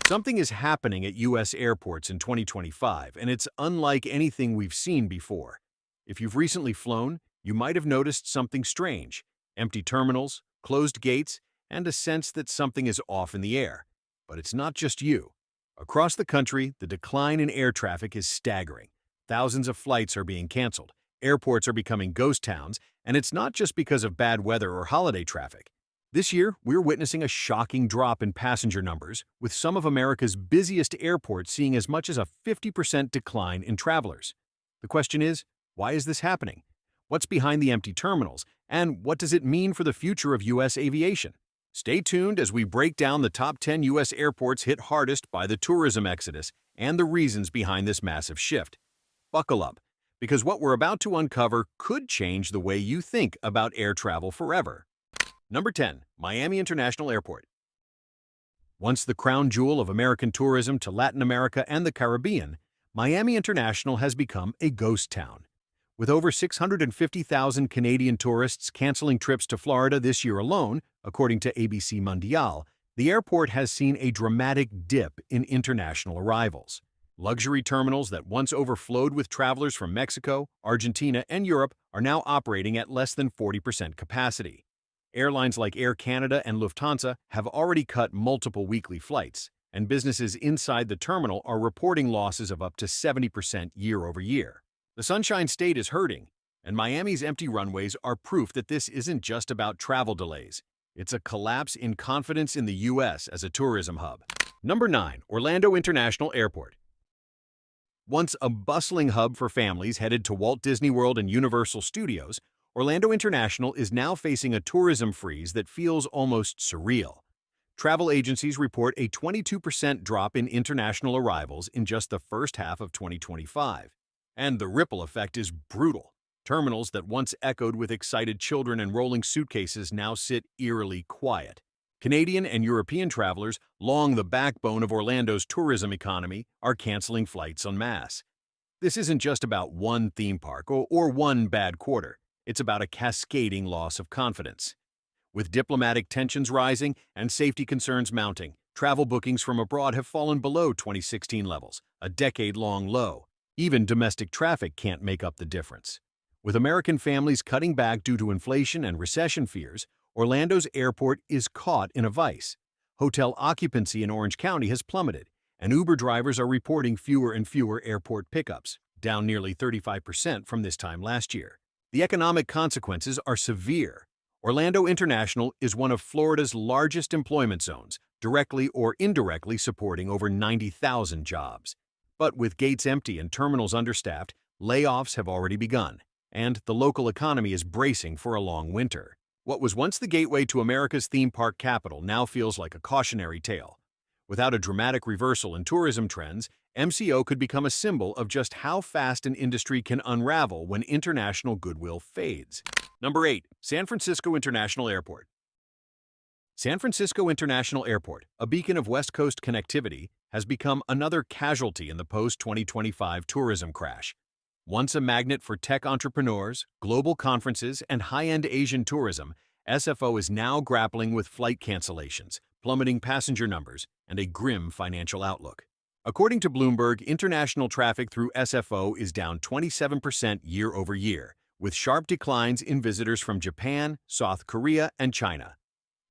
Something is happening at U.S. airports in 2025, and it's unlike anything we've seen before. If you've recently flown, you might have noticed something strange: empty terminals, closed gates, and a sense that something is off in the air. But it's not just you. Across the country, the decline in air traffic is staggering. Thousands of flights are being canceled, airports are becoming ghost towns, and it's not just because of bad weather or holiday traffic. This year, we're witnessing a shocking drop in passenger numbers, with some of America's busiest airports seeing as much as a 50% decline in travelers. The question is, why is this happening? What's behind the empty terminals, and what does it mean for the future of U.S. aviation? Stay tuned as we break down the top 10 U.S. airports hit hardest by the tourism exodus and the reasons behind this massive shift. Buckle up, because what we're about to uncover could change the way you think about air travel forever. Number 10. Miami International Airport. Once the crown jewel of American tourism to Latin America and the Caribbean, Miami International has become a ghost town. With over 650,000 Canadian tourists canceling trips to Florida this year alone, according to ABC Mondial, the airport has seen a dramatic dip in international arrivals. Luxury terminals that once overflowed with travelers from Mexico, Argentina, and Europe are now operating at less than 40% capacity. Airlines like Air Canada and Lufthansa have already cut multiple weekly flights, and businesses inside the terminal are reporting losses of up to 70% year over year. The Sunshine State is hurting, and Miami's empty runways are proof that this isn't just about travel delays. It's a collapse in confidence in the U.S. as a tourism hub. Number 9. Orlando International Airport. Once a bustling hub for families headed to Walt Disney World and Universal Studios, Orlando International is now facing a tourism freeze that feels almost surreal. Travel agencies report a 22% drop in international arrivals in just the first half of 2025. And the ripple effect is brutal. Terminals that once echoed with excited children and rolling suitcases now sit eerily quiet. Canadian and European travelers, long the backbone of Orlando's tourism economy, are canceling flights en masse. This isn't just about one theme park or one bad quarter. It's about a cascading loss of confidence. With diplomatic tensions rising and safety concerns mounting, travel bookings from abroad have fallen below 2016 levels, a decade-long low. Even domestic traffic can't make up the difference. With American families cutting back due to inflation and recession fears, Orlando's airport is caught in a vice. Hotel occupancy in Orange County has plummeted, and Uber drivers are reporting fewer and fewer airport pickups, down nearly 35% from this time last year. The economic consequences are severe. Orlando International is one of Florida's largest employment zones, directly or indirectly supporting over 90,000 jobs. But with gates empty and terminals understaffed, layoffs have already begun, and the local economy is bracing for a long winter. What was once the gateway to America's theme park capital now feels like a cautionary tale. Without a dramatic reversal in tourism trends, MCO could become a symbol of just how fast an industry can unravel when international goodwill fades. Number 8. San Francisco International Airport. San Francisco International Airport, a beacon of West Coast connectivity, has become another casualty in the post-2025 tourism crash. Once a magnet for tech entrepreneurs, global conferences, and high-end Asian tourism, SFO is now grappling with flight cancellations, plummeting passenger numbers, and a grim financial outlook. According to Bloomberg, international traffic through SFO is down 27% year over year, with sharp declines in visitors from Japan, South Korea, and China.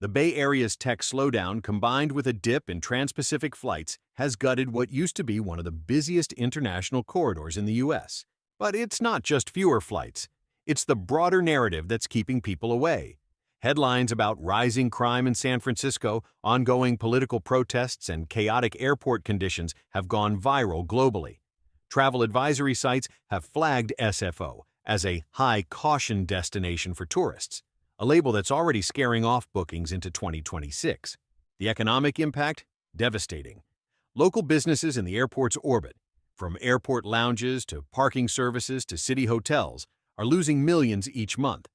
The Bay Area's tech slowdown, combined with a dip in trans-Pacific flights, has gutted what used to be one of the busiest international corridors in the U.S. But it's not just fewer flights. It's the broader narrative that's keeping people away. Headlines about rising crime in San Francisco, ongoing political protests, and chaotic airport conditions have gone viral globally. Travel advisory sites have flagged SFO as a high-caution destination for tourists, a label that's already scaring off bookings into 2026. The economic impact? Devastating. Local businesses in the airport's orbit, from airport lounges to parking services to city hotels, are losing millions each month.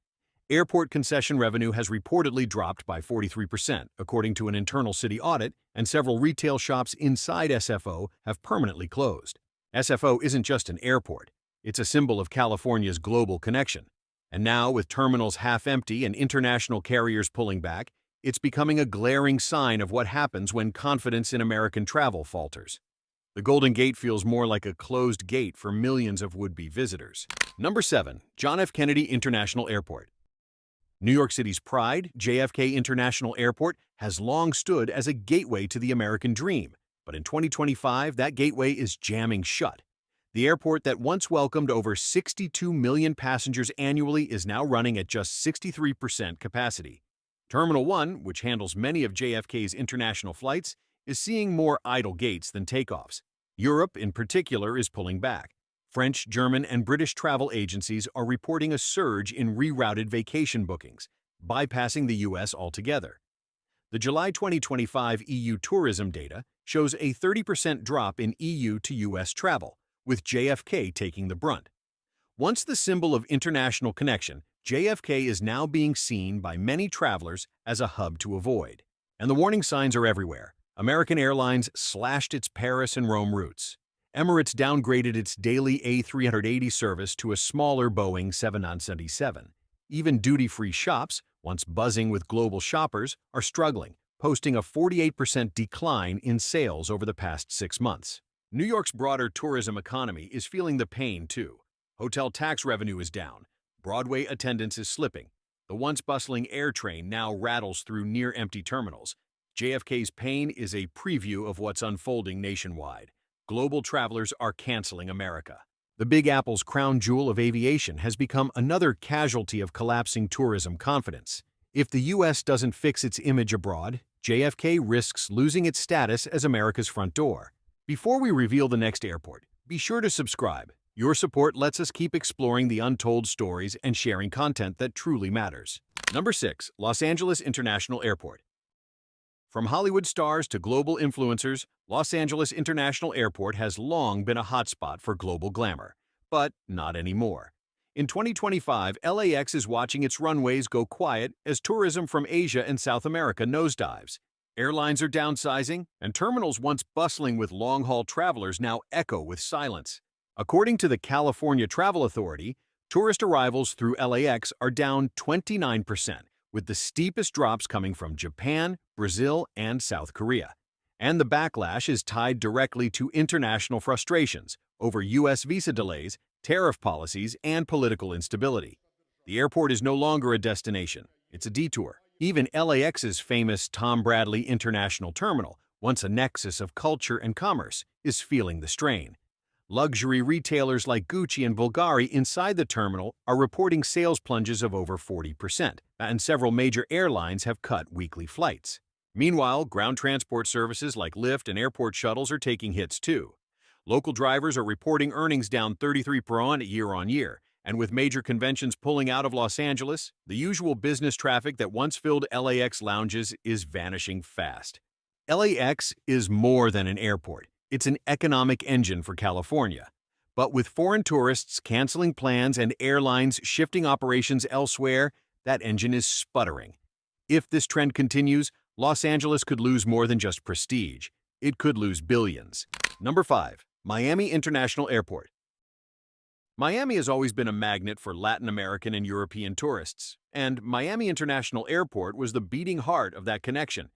Airport concession revenue has reportedly dropped by 43%, according to an internal city audit, and several retail shops inside SFO have permanently closed. SFO isn't just an airport. It's a symbol of California's global connection. And now, with terminals half empty and international carriers pulling back, It's becoming a glaring sign of what happens when confidence in American travel falters. The Golden Gate feels more like a closed gate for millions of would-be visitors. Number 7. John F. Kennedy International Airport. New York City's pride, JFK International Airport, has long stood as a gateway to the American dream. But in 2025, that gateway is jamming shut. The airport that once welcomed over 62 million passengers annually is now running at just 63% capacity. Terminal 1, which handles many of JFK's international flights, is seeing more idle gates than takeoffs. Europe, in particular, is pulling back. French, German, and British travel agencies are reporting a surge in rerouted vacation bookings, bypassing the U.S. altogether. The July 2025 EU tourism data shows a 30% drop in EU to U.S. travel, with JFK taking the brunt. Once the symbol of international connection, JFK is now being seen by many travelers as a hub to avoid. And the warning signs are everywhere. American Airlines slashed its Paris and Rome routes. Emirates downgraded its daily A380 service to a smaller Boeing 777. Even duty-free shops, once buzzing with global shoppers, are struggling, posting a 48% decline in sales over the past 6 months. New York's broader tourism economy is feeling the pain, too. Hotel tax revenue is down. Broadway attendance is slipping. The once bustling air train now rattles through near-empty terminals. JFK's pain is a preview of what's unfolding nationwide. Global travelers are canceling America. The Big Apple's crown jewel of aviation has become another casualty of collapsing tourism confidence. If the U.S. doesn't fix its image abroad, JFK risks losing its status as America's front door. Before we reveal the next airport, be sure to subscribe. Your support lets us keep exploring the untold stories and sharing content that truly matters. Number 6. Los Angeles International Airport. From Hollywood stars to global influencers, Los Angeles International Airport has long been a hotspot for global glamour. But not anymore. In 2025, LAX is watching its runways go quiet as tourism from Asia and South America nosedives. Airlines are downsizing, and terminals once bustling with long-haul travelers now echo with silence. According to the California Travel Authority, tourist arrivals through LAX are down 29%, with the steepest drops coming from Japan, Brazil, and South Korea. And the backlash is tied directly to international frustrations over U.S. visa delays, tariff policies, and political instability. The airport is no longer a destination, it's a detour. Even LAX's famous Tom Bradley International Terminal, once a nexus of culture and commerce, is feeling the strain. Luxury retailers like Gucci and Bulgari inside the terminal are reporting sales plunges of over 40%, and several major airlines have cut weekly flights. Meanwhile, ground transport services like Lyft and airport shuttles are taking hits too. Local drivers are reporting earnings down 33% year-on-year, and with major conventions pulling out of Los Angeles, the usual business traffic that once filled LAX lounges is vanishing fast. LAX is more than an airport. It's an economic engine for California. But with foreign tourists canceling plans and airlines shifting operations elsewhere, that engine is sputtering. If this trend continues, Los Angeles could lose more than just prestige. It could lose billions. Number 5. Miami International Airport. Miami has always been a magnet for Latin American and European tourists, and Miami International Airport was the beating heart of that connection.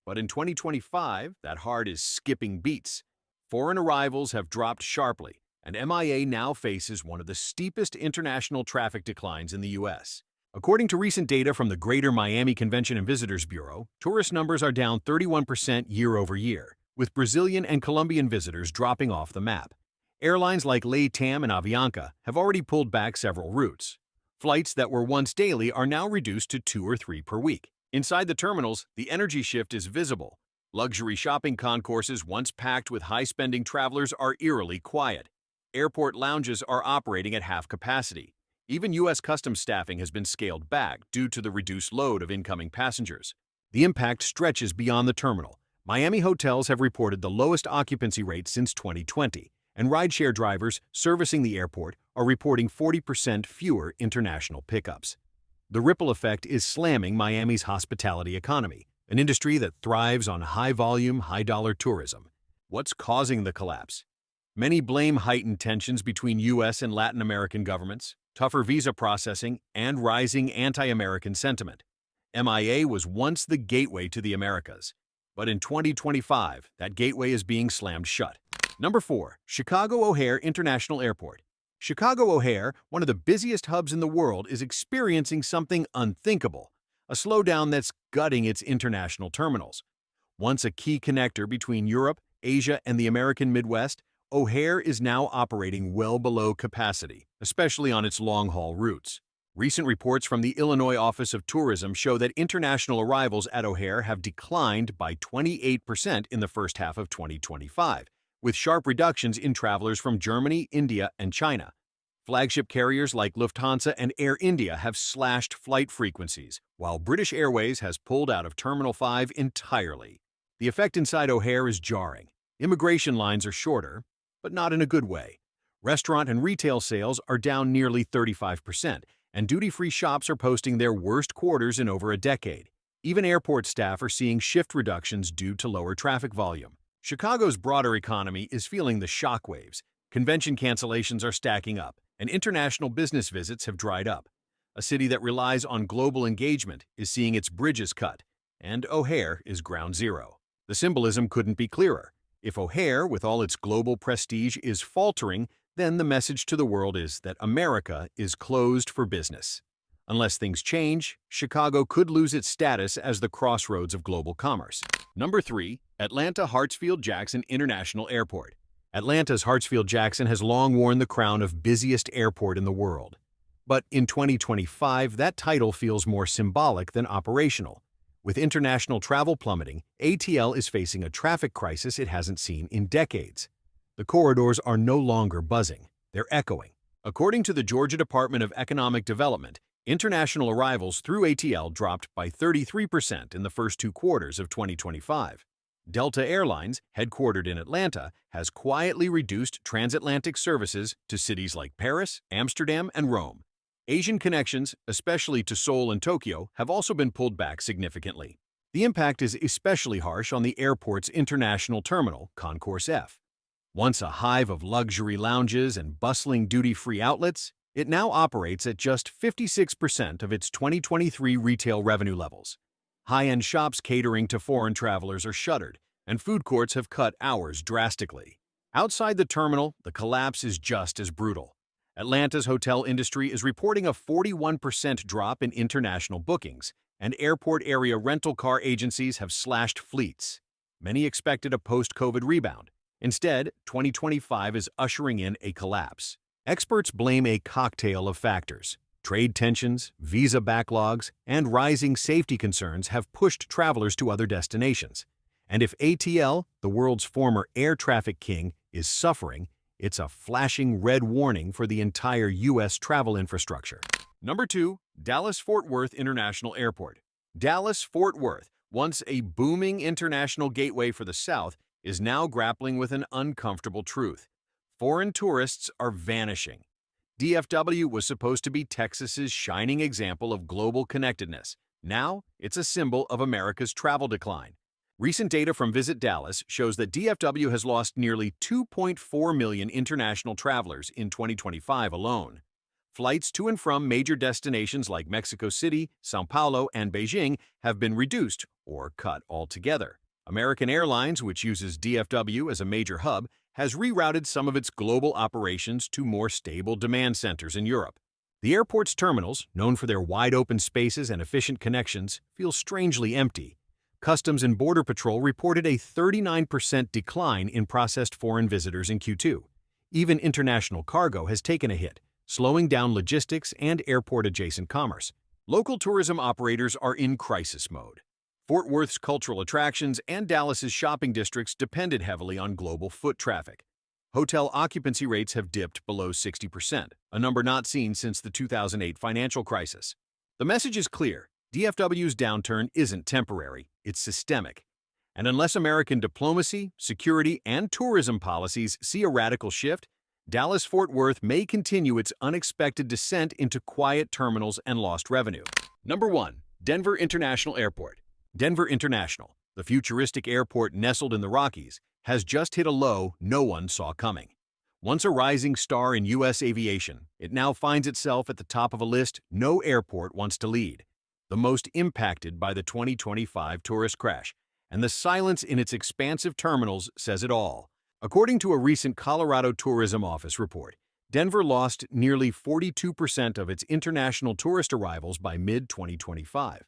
But in 2025, that heart is skipping beats. Foreign arrivals have dropped sharply, and MIA now faces one of the steepest international traffic declines in the U.S. According to recent data from the Greater Miami Convention and Visitors Bureau, tourist numbers are down 31% year-over-year, with Brazilian and Colombian visitors dropping off the map. Airlines like LATAM and Avianca have already pulled back several routes. Flights that were once daily are now reduced to 2 or 3 per week. Inside the terminals, the energy shift is visible. Luxury shopping concourses once packed with high-spending travelers are eerily quiet. Airport lounges are operating at half capacity. Even U.S. Customs staffing has been scaled back due to the reduced load of incoming passengers. The impact stretches beyond the terminal. Miami hotels have reported the lowest occupancy rate since 2020, and rideshare drivers servicing the airport are reporting 40% fewer international pickups. The ripple effect is slamming Miami's hospitality economy, an industry that thrives on high-volume, high-dollar tourism. What's causing the collapse? Many blame heightened tensions between U.S. and Latin American governments, tougher visa processing, and rising anti-American sentiment. MIA was once the gateway to the Americas, but in 2025, that gateway is being slammed shut. Number 4. Chicago O'Hare International Airport. Chicago O'Hare, one of the busiest hubs in the world, is experiencing something unthinkable, a slowdown that's gutting its international terminals. Once a key connector between Europe, Asia, and the American Midwest, O'Hare is now operating well below capacity, especially on its long-haul routes. Recent reports from the Illinois Office of Tourism show that international arrivals at O'Hare have declined by 28% in the first half of 2025, with sharp reductions in travelers from Germany, India, and China. Flagship carriers like Lufthansa and Air India have slashed flight frequencies, while British Airways has pulled out of Terminal 5 entirely. The effect inside O'Hare is jarring. Immigration lines are shorter, but not in a good way. Restaurant and retail sales are down nearly 35%, and duty-free shops are posting their worst quarters in over a decade. Even airport staff are seeing shift reductions due to lower traffic volume. Chicago's broader economy is feeling the shockwaves. Convention cancellations are stacking up, and international business visits have dried up. A city that relies on global engagement is seeing its bridges cut, and O'Hare is ground zero. The symbolism couldn't be clearer. If O'Hare, with all its global prestige, is faltering, then the message to the world is that America is closed for business. Unless things change, Chicago could lose its status as the crossroads of global commerce. Number 3. Atlanta Hartsfield-Jackson International Airport. Atlanta's Hartsfield-Jackson has long worn the crown of busiest airport in the world. But in 2025, that title feels more symbolic than operational. With international travel plummeting, ATL is facing a traffic crisis it hasn't seen in decades. The corridors are no longer buzzing, they're echoing. According to the Georgia Department of Economic Development, international arrivals through ATL dropped by 33% in the first 2 quarters of 2025. Delta Airlines, headquartered in Atlanta, has quietly reduced transatlantic services to cities like Paris, Amsterdam, and Rome. Asian connections, especially to Seoul and Tokyo, have also been pulled back significantly. The impact is especially harsh on the airport's international terminal, Concourse F. Once a hive of luxury lounges and bustling duty-free outlets, it now operates at just 56% of its 2023 retail revenue levels. High-end shops catering to foreign travelers are shuttered, and food courts have cut hours drastically. Outside the terminal, the collapse is just as brutal. Atlanta's hotel industry is reporting a 41% drop in international bookings, and airport area rental car agencies have slashed fleets. Many expected a post-COVID rebound. Instead, 2025 is ushering in a collapse. Experts blame a cocktail of factors. Trade tensions, visa backlogs, and rising safety concerns have pushed travelers to other destinations. And if ATL, the world's former air traffic king, is suffering, it's a flashing red warning for the entire U.S. travel infrastructure. Number 2. Dallas-Fort Worth International Airport. Dallas-Fort Worth, once a booming international gateway for the South, is now grappling with an uncomfortable truth. Foreign tourists are vanishing. DFW was supposed to be Texas's shining example of global connectedness. Now, it's a symbol of America's travel decline. Recent data from Visit Dallas shows that DFW has lost nearly 2.4 million international travelers in 2025 alone. Flights to and from major destinations like Mexico City, São Paulo, and Beijing have been reduced or cut altogether. American Airlines, which uses DFW as a major hub, has rerouted some of its global operations to more stable demand centers in Europe. The airport's terminals, known for their wide-open spaces and efficient connections, feel strangely empty. Customs and Border Patrol reported a 39% decline in processed foreign visitors in Q2. Even international cargo has taken a hit, slowing down logistics and airport-adjacent commerce. Local tourism operators are in crisis mode. Fort Worth's cultural attractions and Dallas's shopping districts depended heavily on global foot traffic. Hotel occupancy rates have dipped below 60%, a number not seen since the 2008 financial crisis. The message is clear. DFW's downturn isn't temporary, it's systemic. And unless American diplomacy, security, and tourism policies see a radical shift, Dallas-Fort Worth may continue its unexpected descent into quiet terminals and lost revenue. Number 1. Denver International Airport. Denver International, the futuristic airport nestled in the Rockies, has just hit a low no one saw coming. Once a rising star in U.S. aviation, it now finds itself at the top of a list no airport wants to lead. the most impacted by the 2025 tourist crash, and the silence in its expansive terminals says it all. According to a recent Colorado Tourism Office report, Denver lost nearly 42% of its international tourist arrivals by mid-2025.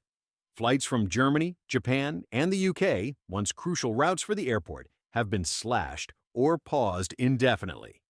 Flights from Germany, Japan, and the UK, once crucial routes for the airport, have been slashed or paused indefinitely.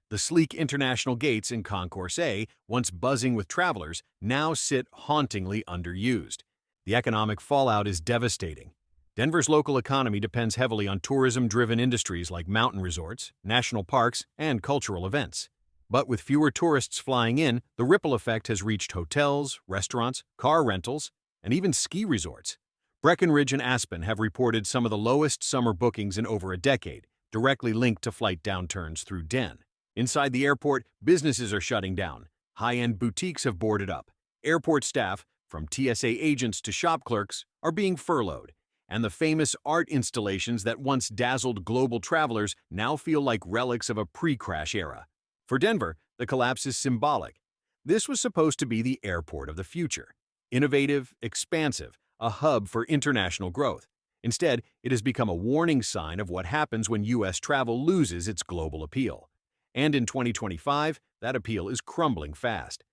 The sleek international gates in Concourse A, once buzzing with travelers, now sit hauntingly underused. The economic fallout is devastating. Denver's local economy depends heavily on tourism-driven industries like mountain resorts, national parks, and cultural events. But with fewer tourists flying in, the ripple effect has reached hotels, restaurants, car rentals, and even ski resorts. Breckenridge and Aspen have reported some of the lowest summer bookings in over a decade, directly linked to flight downturns through DEN. Inside the airport, businesses are shutting down. High-end boutiques have boarded up. Airport staff, from TSA agents to shop clerks, are being furloughed. And the famous art installations that once dazzled global travelers now feel like relics of a pre-crash era. For Denver, the collapse is symbolic. This was supposed to be the airport of the future. Innovative, expansive, a hub for international growth. Instead, it has become a warning sign of what happens when U.S. travel loses its global appeal. And in 2025, that appeal is crumbling fast.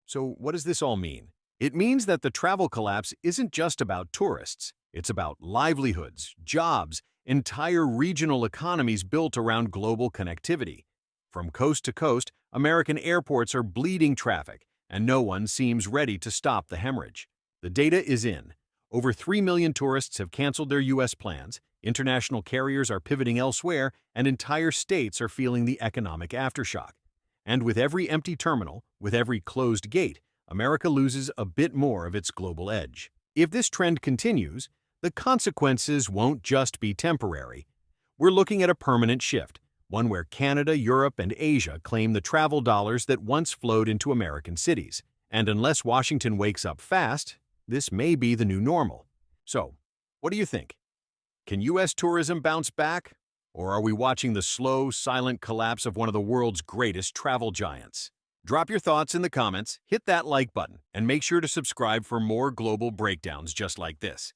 So what does this all mean? It means that the travel collapse isn't just about tourists. It's about livelihoods, jobs, entire regional economies built around global connectivity. From coast to coast, American airports are bleeding traffic, and no one seems ready to stop the hemorrhage. The data is in. Over 3 million tourists have canceled their U.S. plans, international carriers are pivoting elsewhere, and entire states are feeling the economic aftershock. And with every empty terminal, with every closed gate, America loses a bit more of its global edge. If this trend continues, the consequences won't just be temporary. We're looking at a permanent shift, one where Canada, Europe, and Asia claim the travel dollars that once flowed into American cities. And unless Washington wakes up fast, this may be the new normal. So, what do you think? Can U.S. tourism bounce back? Or are we watching the slow, silent collapse of one of the world's greatest travel giants? Drop your thoughts in the comments, hit that like button, and make sure to subscribe for more global breakdowns just like this.